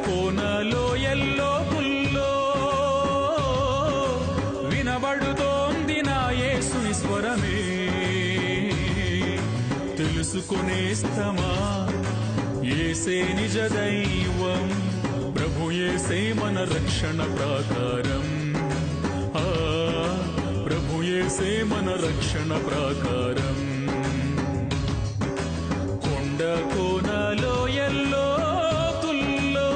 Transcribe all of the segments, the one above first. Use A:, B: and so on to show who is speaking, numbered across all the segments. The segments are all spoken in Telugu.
A: కోనలో ఎల్లోతుల్లో వినబడుతోంది నా యేసుని స్వరమే. తెలుసుకునేస్తమా యేసే నిజ దైవం, ప్రభు యేసే మన రక్షణ ప్రాకారం. ప్రభు యేసే మన రక్షణ ప్రాకారం. కొండ కోనలో ఎల్లోతుల్లో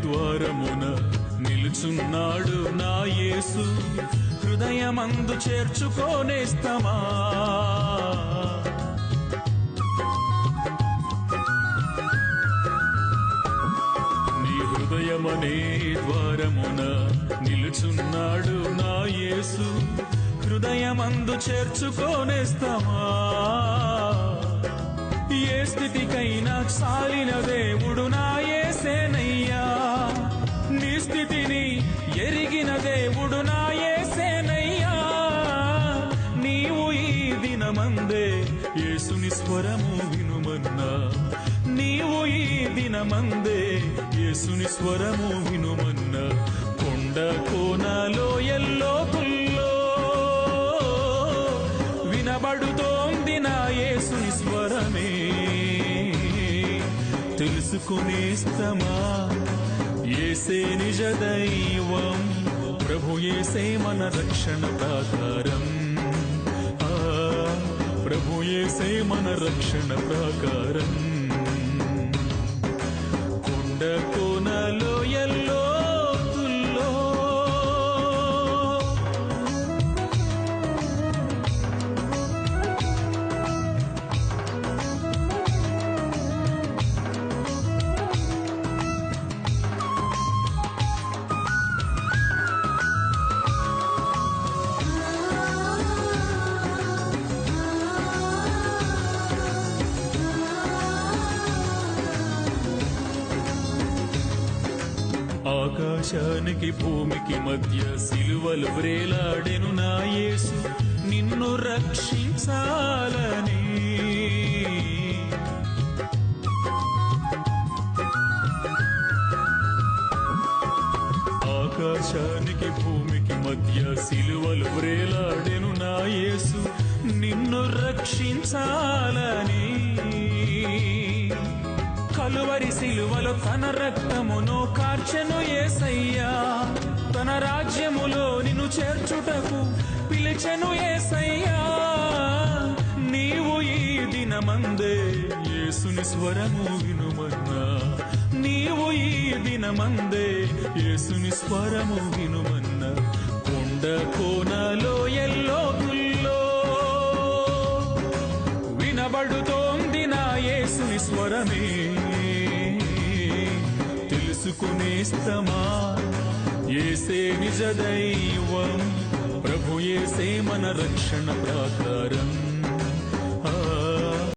A: ద్వారమున నిలుచున్నాడు నా యేసు, హృదయమందు చేర్చుకోనేస్తమా. నీ హృదయమనే ద్వారమున నిలుచున్నాడు నా యేసు, హృదయమందు చేర్చుకోనేస్తమా. ఏ స్థితికైనా చాలిన దేవుడు నా యేసేనయ్యా, నీ స్థితిని ఎరిగిన దేవుడు నా యేసేనయ్యా. నీవు ఈ దినమందే యేసుని స్వరము వినుమన్నా, నీవు ఈ దినమందే యేసుని స్వరము వినుమన్నా. కొండ కోనలో ఎల్లోతుల్లో వినబడుతోంది నా యేసుని స్వరమే. తెలుసుకునేస్తమా యేసే నిజ దైవం, ప్రభు యేసే మన రక్షణ ప్రాకారం. ప్రభు యేసే మన రక్షణ ప్రాకారం. కొండ కోనలో ఎల్లోతుల్లో ఆకాశానికి భూమికి మధ్య సిలువలు వ్రేలాడెను నా యేసు, నిన్ను రక్షించాలని. ఆకాశానికి భూమికి మధ్య సిలువలు వ్రేలాడెను నా యేసు, నిన్ను రక్షించాలని. కలువరి సిలువలో తన రక్తమును కార్చెను యేసయ్యా, తన రాజ్యములో నిన్ను చేర్చుటకు పిలిచెను యేసయ్యా. నీవు ఈ దినమందే యేసుని స్వరము వినుమన్నా, నీవు ఈ దినమందే యేసుని స్వరము వినుమన్నా. కొండ కోనలో ఎల్లోతుల్లో వినబడుతోంది నా యేసుని స్వరమే. తెలుసుకునేస్తమా యేసే నిజ దైవం, ప్రభు యేసే మన రక్షణ ప్రాకారం.